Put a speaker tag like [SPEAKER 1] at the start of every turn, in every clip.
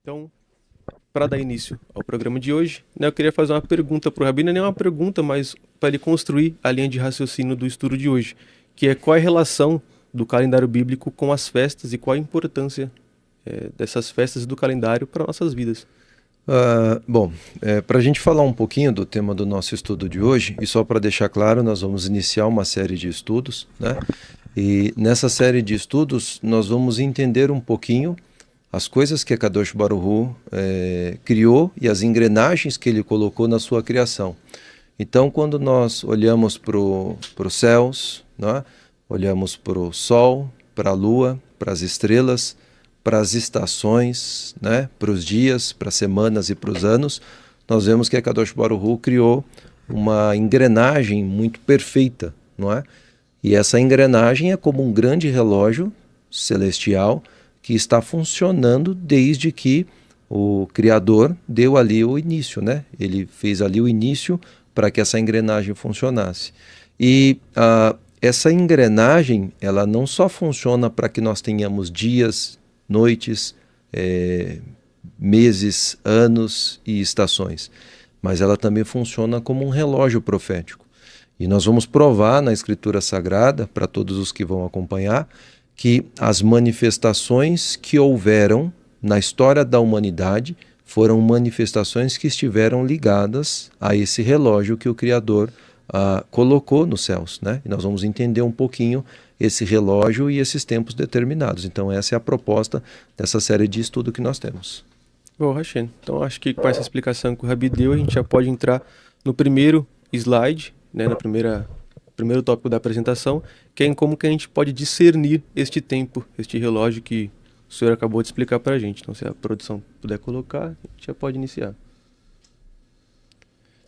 [SPEAKER 1] Então, para dar início ao programa de hoje, eu queria fazer uma pergunta para o Rabino, não é uma pergunta, mas para ele construir a linha de raciocínio do estudo de hoje, que é qual é a relação do calendário bíblico com as festas e qual a importância dessas festas e do calendário para nossas vidas.
[SPEAKER 2] Para a gente falar um pouquinho do tema do nosso estudo de hoje, e só para deixar claro, nós vamos iniciar uma série de estudos, né? E nessa série de estudos nós vamos entender um pouquinho as coisas que a Kadosh Baruch Hu criou e as engrenagens que ele colocou na sua criação. Então, quando nós olhamos para os céus, né? Olhamos para o sol, para a lua, para as estrelas, para as estações, né? Para os dias, para as semanas e para os anos, nós vemos que a Kadosh Baruch Hu criou uma engrenagem muito perfeita, não é? E essa engrenagem é como um grande relógio celestial que está funcionando desde que o Criador deu ali o início, né? Ele fez ali o início para que essa engrenagem funcionasse. E essa engrenagem, ela não só funciona para que nós tenhamos dias, noites, meses, anos e estações, mas ela também funciona como um relógio profético. E nós vamos provar na Escritura Sagrada, para todos os que vão acompanhar, que as manifestações que houveram na história da humanidade foram manifestações que estiveram ligadas a esse relógio que o Criador colocou nos céus, né? E nós vamos entender um pouquinho esse relógio e esses tempos determinados. Então essa é a proposta dessa série de estudo que nós temos.
[SPEAKER 1] Bom, Hashem, então acho que com essa explicação que o Rabi deu, a gente já pode entrar no primeiro slide, né, primeiro tópico da apresentação, que é em como que a gente pode discernir este tempo, este relógio que o senhor acabou de explicar para a gente. Então, se a produção puder colocar, a gente já pode iniciar.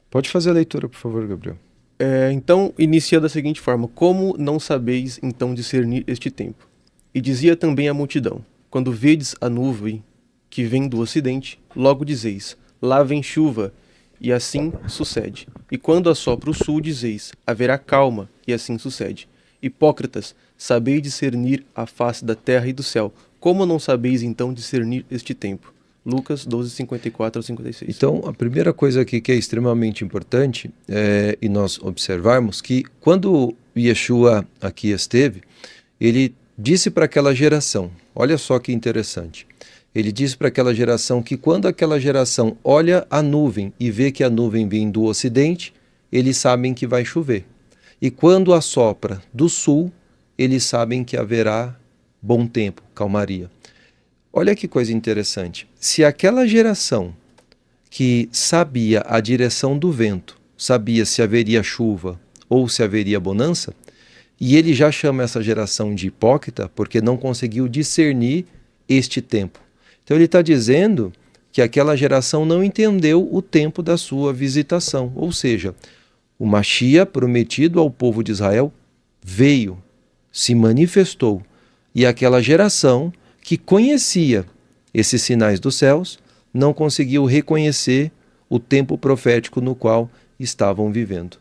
[SPEAKER 2] Pode fazer a leitura, por favor, Gabriel.
[SPEAKER 1] Então, inicia da seguinte forma: como não sabeis, então, discernir este tempo? E dizia também a multidão: quando vedes a nuvem que vem do ocidente, logo dizeis, lá vem chuva, e assim sucede. E quando assopra o sul, dizeis, haverá calma, e assim sucede. Hipócritas, sabeis discernir a face da terra e do céu. Como não sabeis, então, discernir este tempo? Lucas 12, 54 ao 56.
[SPEAKER 2] Então, a primeira coisa aqui que é extremamente importante e nós observarmos que quando Yeshua aqui esteve, ele disse para aquela geração, olha só que interessante, ele disse para aquela geração que quando aquela geração olha a nuvem e vê que a nuvem vem do ocidente, eles sabem que vai chover. E quando assopra do sul, eles sabem que haverá bom tempo, calmaria. Olha que coisa interessante. Se aquela geração que sabia a direção do vento, sabia se haveria chuva ou se haveria bonança, e ele já chama essa geração de hipócrita porque não conseguiu discernir este tempo. Então ele está dizendo que aquela geração não entendeu o tempo da sua visitação. Ou seja, o Mashiach prometido ao povo de Israel veio, se manifestou, e aquela geração que conhecia esses sinais dos céus não conseguiu reconhecer o tempo profético no qual estavam vivendo.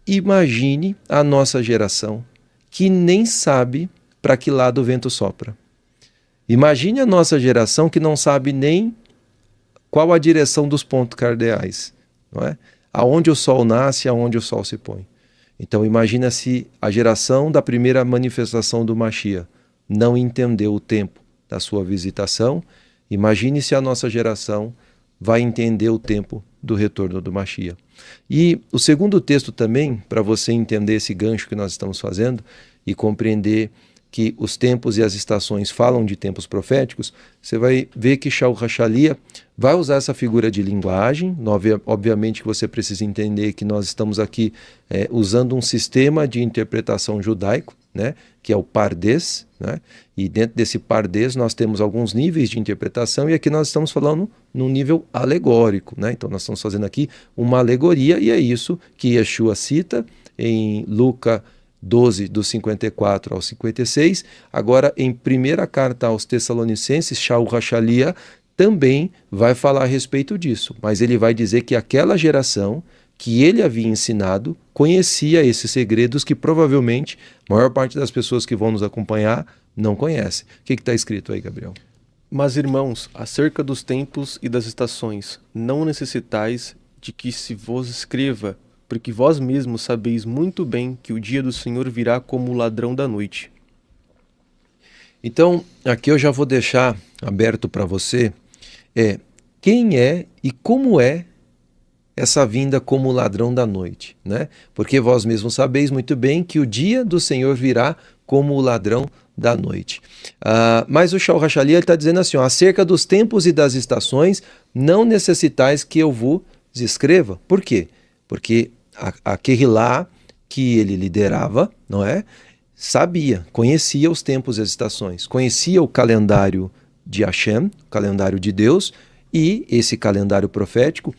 [SPEAKER 2] Imagine a nossa geração que nem sabe para que lado o vento sopra. Imagine a nossa geração que não sabe nem qual a direção dos pontos cardeais, não é? Aonde o sol nasce, aonde o sol se põe. Então imagina se a geração da primeira manifestação do Mashiach não entendeu o tempo da sua visitação, imagine se a nossa geração vai entender o tempo do retorno do Mashiach. E o segundo texto também, para você entender esse gancho que nós estamos fazendo e compreender que os tempos e as estações falam de tempos proféticos, você vai ver que Shaul Hashalia vai usar essa figura de linguagem. Obviamente que você precisa entender que nós estamos aqui usando um sistema de interpretação judaico, né, que é o Pardês, né, e dentro desse Pardês nós temos alguns níveis de interpretação e aqui nós estamos falando num nível alegórico, né? Então nós estamos fazendo aqui uma alegoria e é isso que Yeshua cita em Lucas 12, do 54 ao 56. Agora, em primeira carta aos Tessalonicenses, Shaul Hashalia também vai falar a respeito disso, mas ele vai dizer que aquela geração que ele havia ensinado conhecia esses segredos que provavelmente a maior parte das pessoas que vão nos acompanhar não conhece. O que está escrito aí, Gabriel?
[SPEAKER 1] Mas, irmãos, acerca dos tempos e das estações, não necessitais de que se vos escreva, porque vós mesmos sabeis muito bem que o dia do Senhor virá como o ladrão da noite.
[SPEAKER 2] Então, aqui eu já vou deixar aberto para você quem é e como é essa vinda como o ladrão da noite, né? Porque vós mesmos sabeis muito bem que o dia do Senhor virá como o ladrão da noite. Mas o Shaul HaShaliach está dizendo assim, ó, acerca dos tempos e das estações, não necessitais que eu vos escreva. Por quê? Porque a Kehilá que ele liderava, não é? Sabia, conhecia os tempos e as estações, conhecia o calendário de Hashem, o calendário de Deus, e esse calendário profético.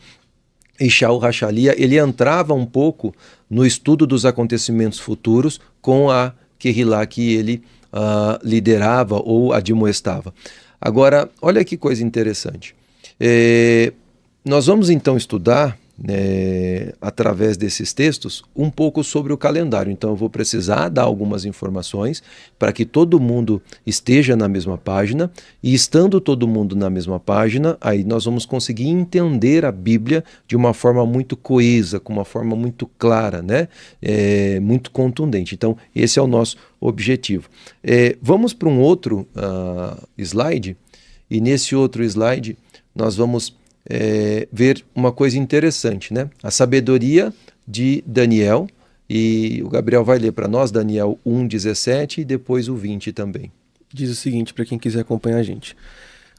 [SPEAKER 2] E Shaul HaShaliach, ele entrava um pouco no estudo dos acontecimentos futuros com a Kehilá que ele liderava ou admoestava. Agora, olha que coisa interessante. Nós vamos então estudar, através desses textos, um pouco sobre o calendário. Então eu vou precisar dar algumas informações para que todo mundo esteja na mesma página, e estando todo mundo na mesma página, aí nós vamos conseguir entender a Bíblia de uma forma muito coesa, com uma forma muito clara, né? Muito contundente. Então esse é o nosso objetivo. Vamos para um outro slide, e nesse outro slide nós vamos ver uma coisa interessante, né? A sabedoria de Daniel, e o Gabriel vai ler para nós Daniel 1:17 e depois o 20 também.
[SPEAKER 1] Diz o seguinte, para quem quiser acompanhar a gente.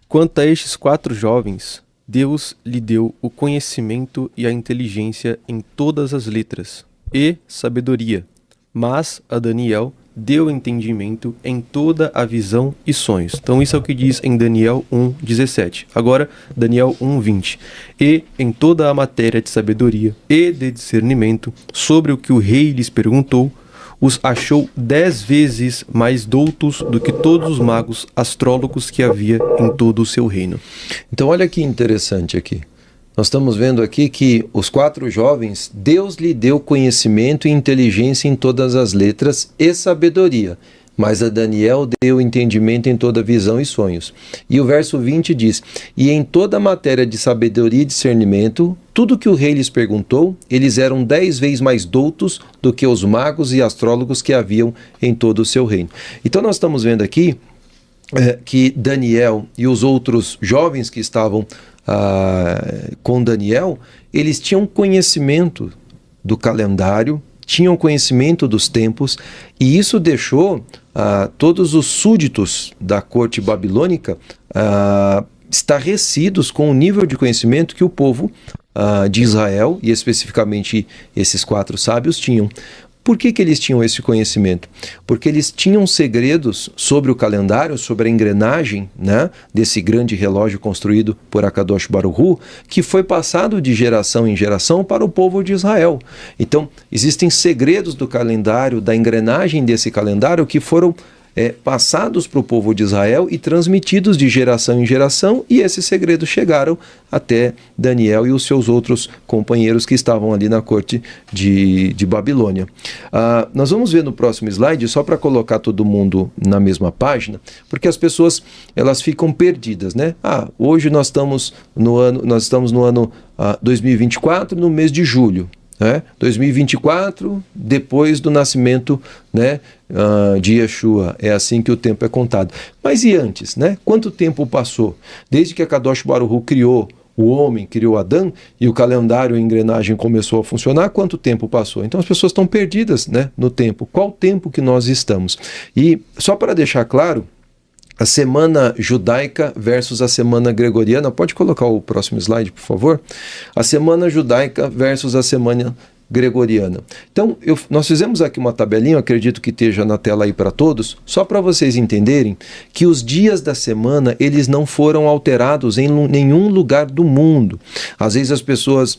[SPEAKER 1] Quanto a estes 4 jovens, Deus lhe deu o conhecimento e a inteligência em todas as letras, e sabedoria, mas a Daniel deu entendimento em toda a visão e sonhos. Então isso é o que diz em Daniel 1:17. Agora, Daniel 1:20. E em toda a matéria de sabedoria e de discernimento, sobre o que o rei lhes perguntou, os achou 10 vezes mais doutos do que todos os magos astrólogos que havia em todo o seu reino.
[SPEAKER 2] Então olha que interessante aqui. Nós estamos vendo aqui que os 4 jovens, Deus lhe deu conhecimento e inteligência em todas as letras e sabedoria, mas a Daniel deu entendimento em toda visão e sonhos. E o verso 20 diz, e em toda a matéria de sabedoria e discernimento, tudo que o rei lhes perguntou, eles eram 10 vezes mais doutos do que os magos e astrólogos que haviam em todo o seu reino. Então nós estamos vendo aqui que Daniel e os outros jovens que estavam com Daniel, eles tinham conhecimento do calendário, tinham conhecimento dos tempos, e isso deixou todos os súditos da corte babilônica estarrecidos com o nível de conhecimento que o povo de Israel, e especificamente esses 4 sábios, tinham. Por que eles tinham esse conhecimento? Porque eles tinham segredos sobre o calendário, sobre a engrenagem, né, desse grande relógio construído por Akadosh Baruch Hu, que foi passado de geração em geração para o povo de Israel. Então, existem segredos do calendário, da engrenagem desse calendário, que foram passados para o povo de Israel e transmitidos de geração em geração, e esses segredos chegaram até Daniel e os seus outros companheiros que estavam ali na corte de Babilônia. Nós vamos ver no próximo slide, só para colocar todo mundo na mesma página, porque as pessoas elas ficam perdidas, né? Hoje nós estamos no ano 2024, no mês de julho. 2024, depois do nascimento, né, de Yeshua. É assim que o tempo é contado. Mas e antes, né? Quanto tempo passou? Desde que a Kadosh Baruch Hu criou o homem, criou Adão, e o calendário, a engrenagem começou a funcionar, quanto tempo passou? Então as pessoas estão perdidas, né, no tempo. Qual tempo que nós estamos? E só para deixar claro, a semana judaica versus a semana gregoriana. Pode colocar o próximo slide, por favor? A semana judaica versus a semana gregoriana. Então, nós fizemos aqui uma tabelinha, acredito que esteja na tela aí para todos, só para vocês entenderem que os dias da semana, eles não foram alterados em nenhum lugar do mundo. Às vezes as pessoas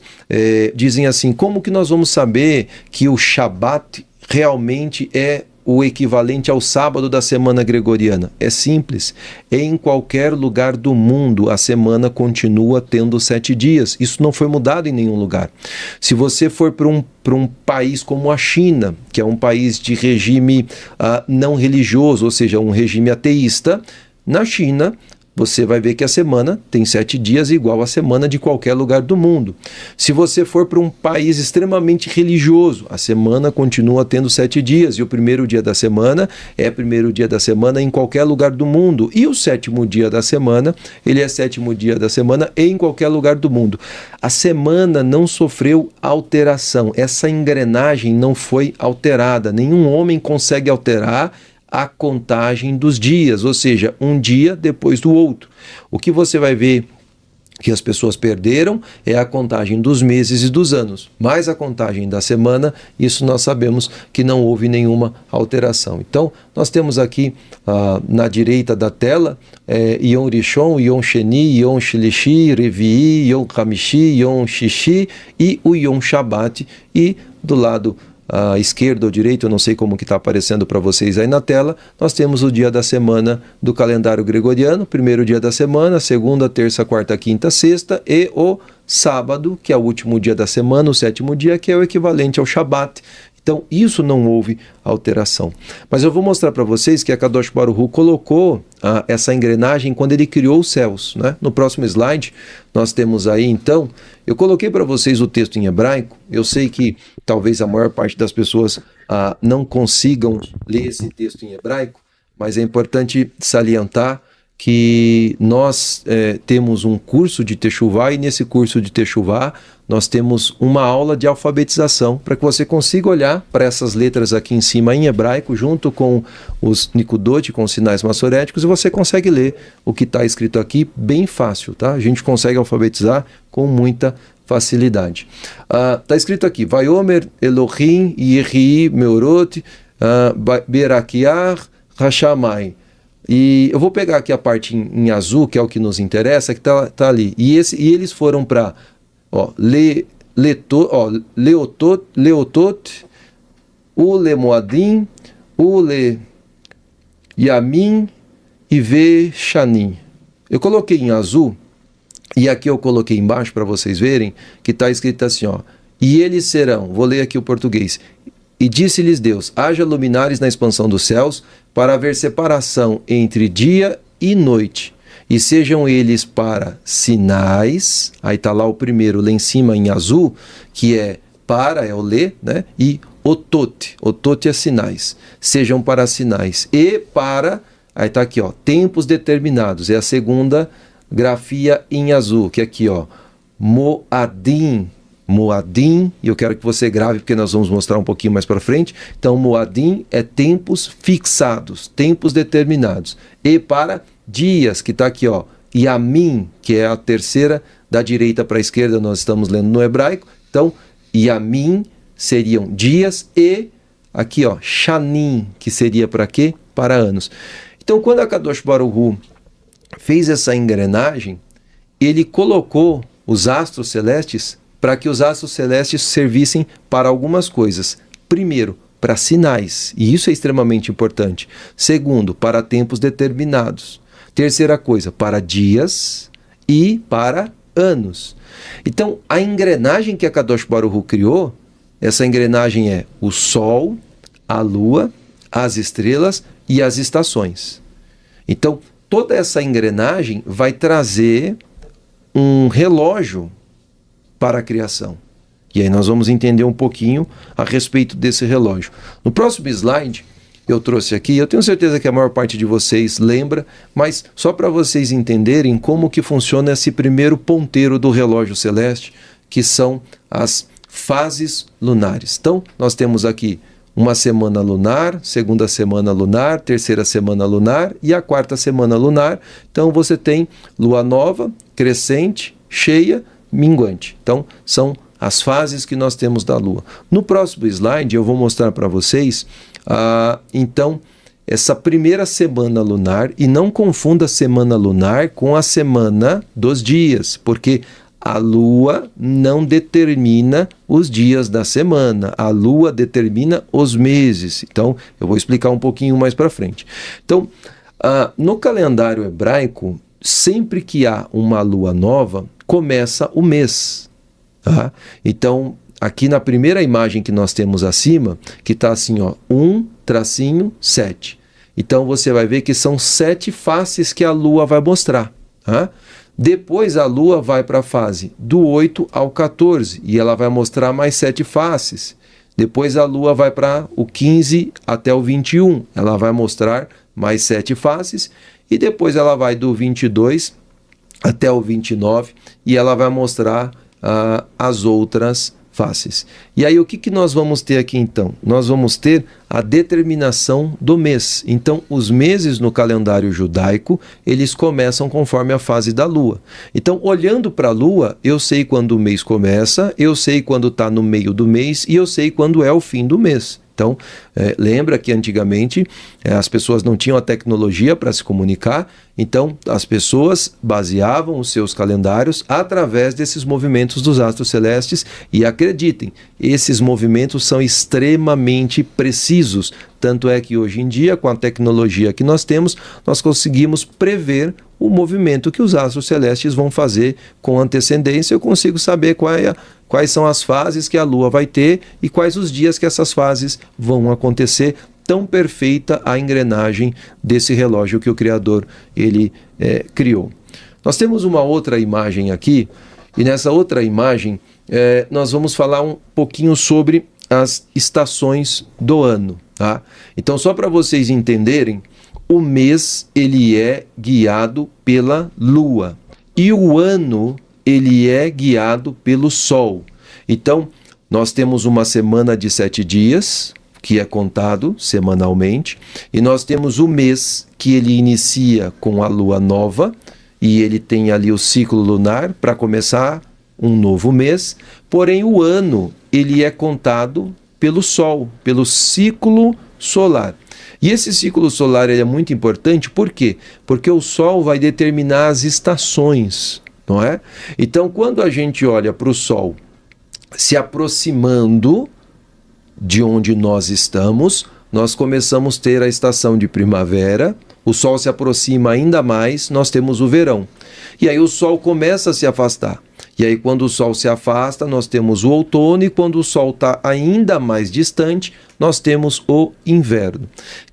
[SPEAKER 2] dizem assim, como que nós vamos saber que o Shabat realmente é o equivalente ao sábado da semana gregoriana? É simples. Em qualquer lugar do mundo, a semana continua tendo 7 dias. Isso não foi mudado em nenhum lugar. Se você for para um país como a China, que é um país de regime não religioso, ou seja, um regime ateísta, na China, você vai ver que a semana tem 7 dias igual a semana de qualquer lugar do mundo. Se você for para um país extremamente religioso, a semana continua tendo 7 dias e o primeiro dia da semana é primeiro dia da semana em qualquer lugar do mundo e o sétimo dia da semana, ele é sétimo dia da semana em qualquer lugar do mundo. A semana não sofreu alteração, essa engrenagem não foi alterada, nenhum homem consegue alterar a contagem dos dias, ou seja, um dia depois do outro. O que você vai ver que as pessoas perderam é a contagem dos meses e dos anos, mas a contagem da semana, isso nós sabemos que não houve nenhuma alteração. Então, nós temos aqui na direita da tela Yom Rishon, Yom Sheni, Yom Shlishi, Revi'i, Yom Hamishi, Yom Shishi e o Yom Shabbat, e do lado à esquerda ou direita, eu não sei como que está aparecendo para vocês aí na tela, nós temos o dia da semana do calendário gregoriano, primeiro dia da semana, segunda, terça, quarta, quinta, sexta, e o sábado, que é o último dia da semana, o sétimo dia, que é o equivalente ao Shabat. Então, isso não houve alteração. Mas eu vou mostrar para vocês que a Kadosh Baruch Hu colocou essa engrenagem quando ele criou os céus, né? No próximo slide, nós temos aí, então, eu coloquei para vocês o texto em hebraico. Eu sei que talvez a maior parte das pessoas não consigam ler esse texto em hebraico, mas é importante salientar que nós temos um curso de Teshuvá e nesse curso de Teshuvá nós temos uma aula de alfabetização para que você consiga olhar para essas letras aqui em cima em hebraico junto com os Nikudot, com os sinais maçoréticos, e você consegue ler o que está escrito aqui bem fácil, tá? A gente consegue alfabetizar com muita facilidade. Está escrito aqui, Vayomer Elohim Yehi Meorot Berakiar Hashamai. E eu vou pegar aqui a parte em azul, que é o que nos interessa, que tá ali. E eles foram para Leotot, Ule Moadim, Ule Yamin e Veshanim. Eu coloquei em azul, e aqui eu coloquei embaixo para vocês verem, que está escrito assim, e eles serão, vou ler aqui o português, e disse-lhes Deus, haja luminares na expansão dos céus, para haver separação entre dia e noite, e sejam eles para sinais, aí está lá o primeiro, lá em cima em azul, que é para, é o lê, né? E otot é sinais, sejam para sinais, e para, aí está aqui, tempos determinados, é a segunda grafia em azul, que é aqui, Moadim, e eu quero que você grave porque nós vamos mostrar um pouquinho mais para frente. Então, Moadim é tempos fixados, tempos determinados. E para dias, que está aqui, Yamim, que é a terceira da direita para a esquerda, nós estamos lendo no hebraico. Então, Yamim seriam dias e aqui, Shanim, que seria para quê? Para anos. Então, quando a Kadosh Baruch Hu fez essa engrenagem, ele colocou os astros celestes para que os astros celestes servissem para algumas coisas. Primeiro, para sinais, e isso é extremamente importante. Segundo, para tempos determinados. Terceira coisa, para dias e para anos. Então, a engrenagem que a Kadosh Baruch Hu criou, essa engrenagem é o Sol, a Lua, as estrelas e as estações. Então, toda essa engrenagem vai trazer um relógio para a criação. E aí nós vamos entender um pouquinho a respeito desse relógio. No próximo slide, eu trouxe aqui, eu tenho certeza que a maior parte de vocês lembra, mas só para vocês entenderem como que funciona esse primeiro ponteiro do relógio celeste, que são as fases lunares. Então, nós temos aqui uma semana lunar, segunda semana lunar, terceira semana lunar e a quarta semana lunar. Então, você tem lua nova, crescente, cheia, minguante. Então, são as fases que nós temos da Lua. No próximo slide, eu vou mostrar para vocês, então, essa primeira semana lunar, e não confunda a semana lunar com a semana dos dias, porque a Lua não determina os dias da semana, a Lua determina os meses. Então, eu vou explicar um pouquinho mais para frente. Então, no calendário hebraico, sempre que há uma lua nova, começa o mês. Tá? Então, aqui na primeira imagem que nós temos acima, que está assim, 1-7. Então você vai ver que são 7 faces que a Lua vai mostrar. Tá? Depois a Lua vai para a fase do 8 ao 14 e ela vai mostrar mais 7 faces. Depois a Lua vai para o 15 até o 21, ela vai mostrar mais 7 faces. E depois ela vai do 22 até o 29 e ela vai mostrar as outras faces. E aí o que nós vamos ter aqui então? Nós vamos ter a determinação do mês. Então os meses no calendário judaico, eles começam conforme a fase da lua. Então olhando para a lua, eu sei quando o mês começa, eu sei quando está no meio do mês e eu sei quando é o fim do mês. Então, lembra que antigamente as pessoas não tinham a tecnologia para se comunicar, então as pessoas baseavam os seus calendários através desses movimentos dos astros celestes e acreditem, esses movimentos são extremamente precisos, tanto é que hoje em dia, com a tecnologia que nós temos, nós conseguimos prever o movimento que os astros celestes vão fazer com antecedência. Eu consigo saber quais são as fases que a Lua vai ter e quais os dias que essas fases vão acontecer. Tão perfeita a engrenagem desse relógio que o Criador ele criou. Nós temos uma outra imagem aqui, e nessa outra imagem nós vamos falar um pouquinho sobre as estações do ano. Tá? Então, só para vocês entenderem, o mês ele é guiado pela Lua e o ano ele é guiado pelo Sol. Então, nós temos uma semana de 7 dias, que é contado semanalmente, e nós temos o mês, que ele inicia com a lua nova, e ele tem ali o ciclo lunar para começar um novo mês, porém o ano, ele é contado pelo Sol, pelo ciclo solar. E esse ciclo solar ele é muito importante, por quê? Porque o Sol vai determinar as estações, não é? Então, quando a gente olha para o Sol se aproximando de onde nós estamos, nós começamos a ter a estação de primavera, o Sol se aproxima ainda mais, nós temos o verão. E aí o Sol começa a se afastar. E aí quando o Sol se afasta, nós temos o outono, e quando o Sol está ainda mais distante, nós temos o inverno.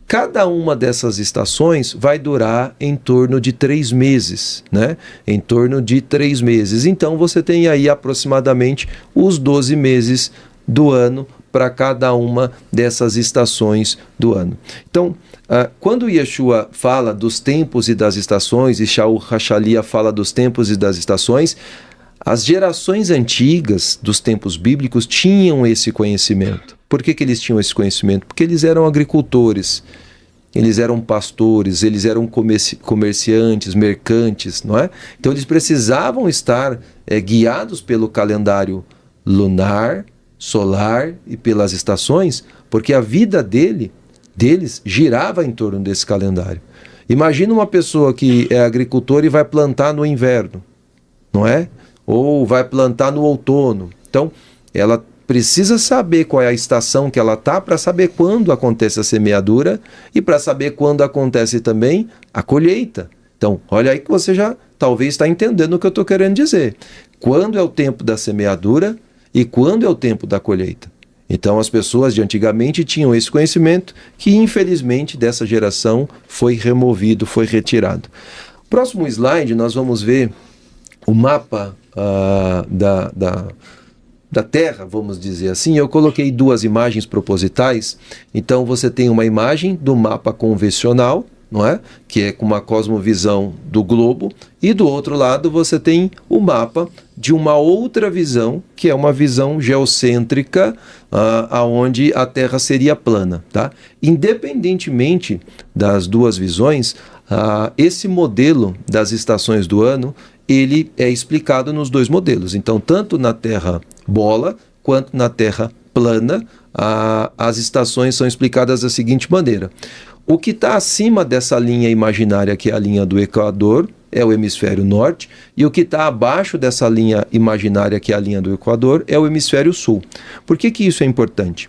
[SPEAKER 2] Cada uma dessas estações vai durar em torno de 3 meses, né? Em torno de 3 meses. Então você tem aí aproximadamente os 12 meses do ano para cada uma dessas estações do ano. Então, quando Yeshua fala dos tempos e das estações, e Shaul Hachalia fala dos tempos e das estações, as gerações antigas dos tempos bíblicos tinham esse conhecimento. Por que eles tinham esse conhecimento? Porque eles eram agricultores, eles eram pastores, eles eram comerciantes, mercantes, não é? Então eles precisavam estar guiados pelo calendário lunar, solar e pelas estações, porque a vida deles girava em torno desse calendário. Imagina uma pessoa que é agricultora e vai plantar no inverno, não é? Ou vai plantar no outono. Então, ela precisa saber qual é a estação que ela está para saber quando acontece a semeadura e para saber quando acontece também a colheita. Então, olha aí que você já talvez está entendendo o que eu estou querendo dizer. Quando é o tempo da semeadura e quando é o tempo da colheita. Então as pessoas de antigamente tinham esse conhecimento que infelizmente dessa geração foi removido, foi retirado. Próximo slide nós vamos ver o mapa da Terra, vamos dizer assim. Eu coloquei 2 imagens propositais. Então você tem uma imagem do mapa convencional, não é? Que é com uma cosmovisão do globo, e do outro lado você tem o mapa de uma outra visão, que é uma visão geocêntrica, aonde a Terra seria plana, tá? Independentemente das 2 visões, esse modelo das estações do ano, ele é explicado nos 2 modelos. Então, tanto na Terra bola, quanto na Terra plana, as estações são explicadas da seguinte maneira. O que está acima dessa linha imaginária, que é a linha do Equador, é o hemisfério norte, e o que está abaixo dessa linha imaginária, que é a linha do Equador, é o hemisfério sul. Por que isso é importante?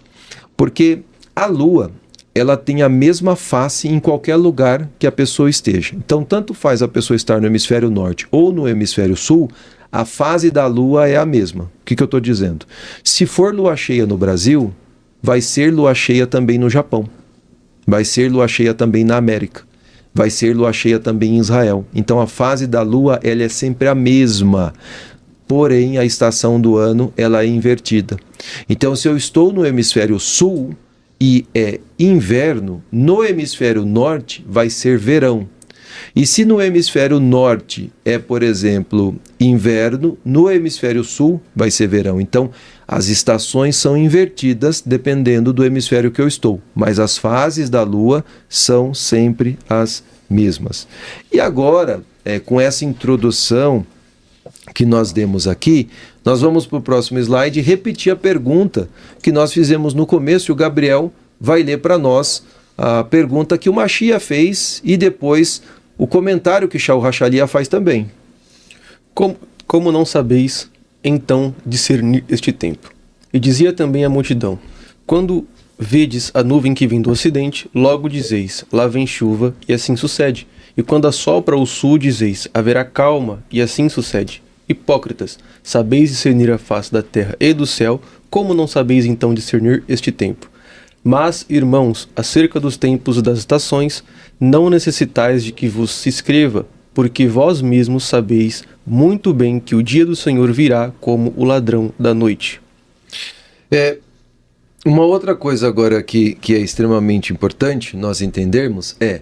[SPEAKER 2] Porque a Lua, ela tem a mesma face em qualquer lugar que a pessoa esteja. Então, tanto faz a pessoa estar no hemisfério norte ou no hemisfério sul, a fase da Lua é a mesma. O que eu estou dizendo? Se for lua cheia no Brasil, vai ser lua cheia também no Japão. vai ser lua cheia também na América, vai ser lua cheia também em Israel. Então a fase da lua ela é sempre a mesma, porém a estação do ano ela é invertida. Então se eu estou no hemisfério sul e é inverno, no hemisfério norte vai ser verão. E se no hemisfério norte é, por exemplo, inverno, no hemisfério sul vai ser verão. Então, as estações são invertidas dependendo do hemisfério que eu estou, mas as fases da Lua são sempre as mesmas. E agora, com essa introdução que nós demos aqui, nós vamos para o próximo slide repetir a pergunta que nós fizemos no começo e o Gabriel vai ler para nós a pergunta que o Machia fez e depois o comentário que Shaul Hachalia faz também.
[SPEAKER 1] Como não sabeis, então, discernir este tempo? E dizia também a multidão: quando vedes a nuvem que vem do ocidente, logo dizeis, lá vem chuva, e assim sucede. E quando assopra o sul, dizeis, haverá calma, e assim sucede. Hipócritas, sabeis discernir a face da terra e do céu, como não sabeis então discernir este tempo? Mas, irmãos, acerca dos tempos e das estações, não necessitais de que vos se escreva, porque vós mesmos sabeis muito bem que o dia do Senhor virá como o ladrão da noite.
[SPEAKER 2] Uma outra coisa agora que é extremamente importante nós entendermos é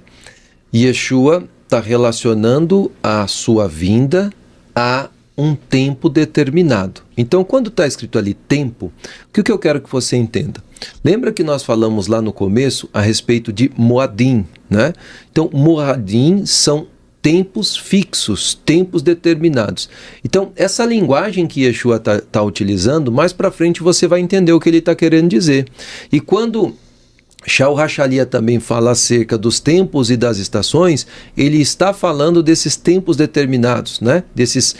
[SPEAKER 2] Yeshua está relacionando a sua vinda a um tempo determinado. Então, quando está escrito ali tempo, o que eu quero que você entenda? Lembra que nós falamos lá no começo a respeito de Moadim, né? Então, Moadim são tempos fixos, tempos determinados. Então, essa linguagem que Yeshua está utilizando, mais para frente você vai entender o que ele está querendo dizer. E quando Shaul Hachalia também fala acerca dos tempos e das estações, ele está falando desses tempos determinados, né? Desses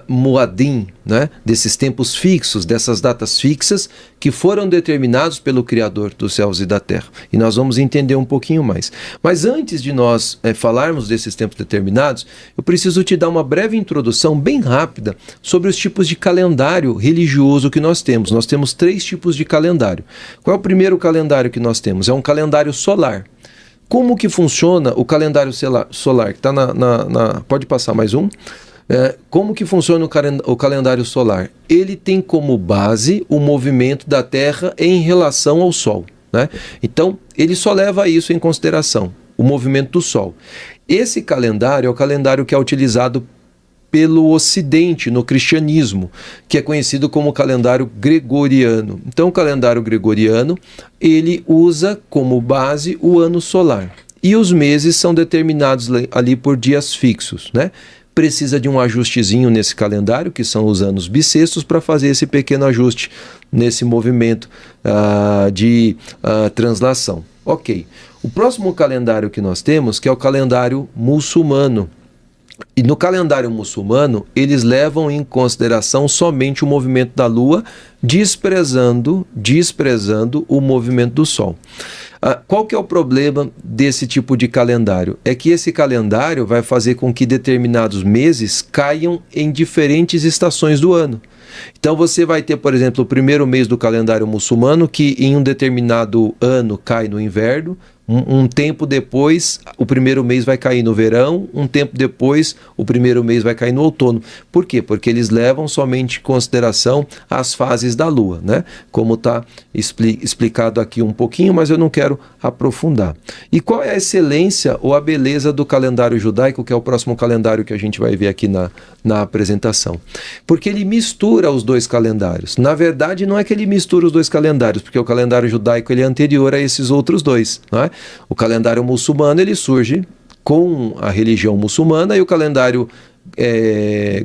[SPEAKER 2] Moadim, né? Desses tempos fixos, dessas datas fixas que foram determinados pelo Criador dos céus e da terra. E nós vamos entender um pouquinho mais. Mas antes de nós falarmos desses tempos determinados, eu preciso te dar uma breve introdução bem rápida sobre os tipos de calendário religioso que nós temos. Nós temos 3 tipos de calendário. Qual é o primeiro calendário que nós temos? É um calendário solar. Como que funciona o calendário solar? Que tá pode passar mais um. Como que funciona o calendário solar? Ele tem como base o movimento da Terra em relação ao Sol, né? Então, ele só leva isso em consideração, o movimento do Sol. Esse calendário é o calendário que é utilizado pelo Ocidente, no cristianismo, que é conhecido como calendário gregoriano. Então, o calendário gregoriano, ele usa como base o ano solar. E os meses são determinados ali por dias fixos, né? Precisa de um ajustezinho nesse calendário, que são os anos bissextos, para fazer esse pequeno ajuste nesse movimento de translação. Ok. O próximo calendário que nós temos, que é o calendário muçulmano. E no calendário muçulmano, eles levam em consideração somente o movimento da Lua, desprezando o movimento do Sol. Qual que é o problema desse tipo de calendário? É que esse calendário vai fazer com que determinados meses caiam em diferentes estações do ano. Então você vai ter, por exemplo, o primeiro mês do calendário muçulmano, que em um determinado ano cai no inverno. Um tempo depois, o primeiro mês vai cair no verão, um tempo depois, o primeiro mês vai cair no outono. Por quê? Porque eles levam somente em consideração as fases da Lua, né? Como está explicado aqui um pouquinho, mas eu não quero aprofundar. E qual é a excelência ou a beleza do calendário judaico, que é o próximo calendário que a gente vai ver aqui na apresentação? Porque ele mistura os dois calendários. Na verdade, não é que ele mistura os dois calendários, porque o calendário judaico ele é anterior a esses outros dois, não é? O calendário muçulmano ele surge com a religião muçulmana e o calendário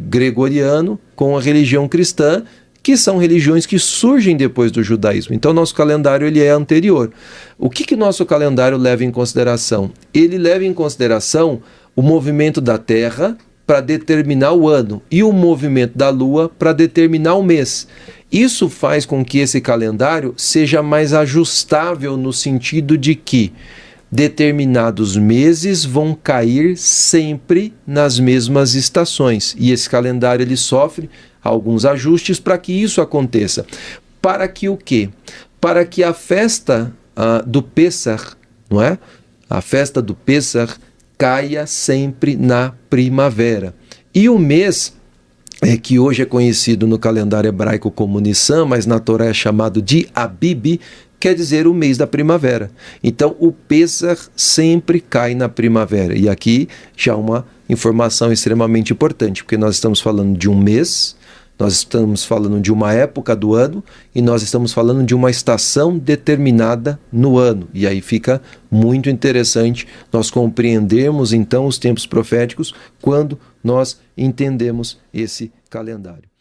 [SPEAKER 2] gregoriano com a religião cristã, que são religiões que surgem depois do judaísmo. Então, nosso calendário ele é anterior. O que nosso calendário leva em consideração? Ele leva em consideração o movimento da Terra para determinar o ano e o movimento da Lua para determinar o mês. Isso faz com que esse calendário seja mais ajustável no sentido de que determinados meses vão cair sempre nas mesmas estações. E esse calendário ele sofre alguns ajustes para que isso aconteça. Para que o quê? Para que a festa do Pessach não é? A festa do Pêssar caia sempre na primavera. E o mês que hoje é conhecido no calendário hebraico como Nissan, mas na Torá é chamado de Abib, quer dizer o mês da primavera. Então o Pêssar sempre cai na primavera. E aqui já uma informação extremamente importante, porque nós estamos falando de um mês, nós estamos falando de uma época do ano e nós estamos falando de uma estação determinada no ano. E aí fica muito interessante nós compreendermos então os tempos proféticos quando nós entendemos esse calendário.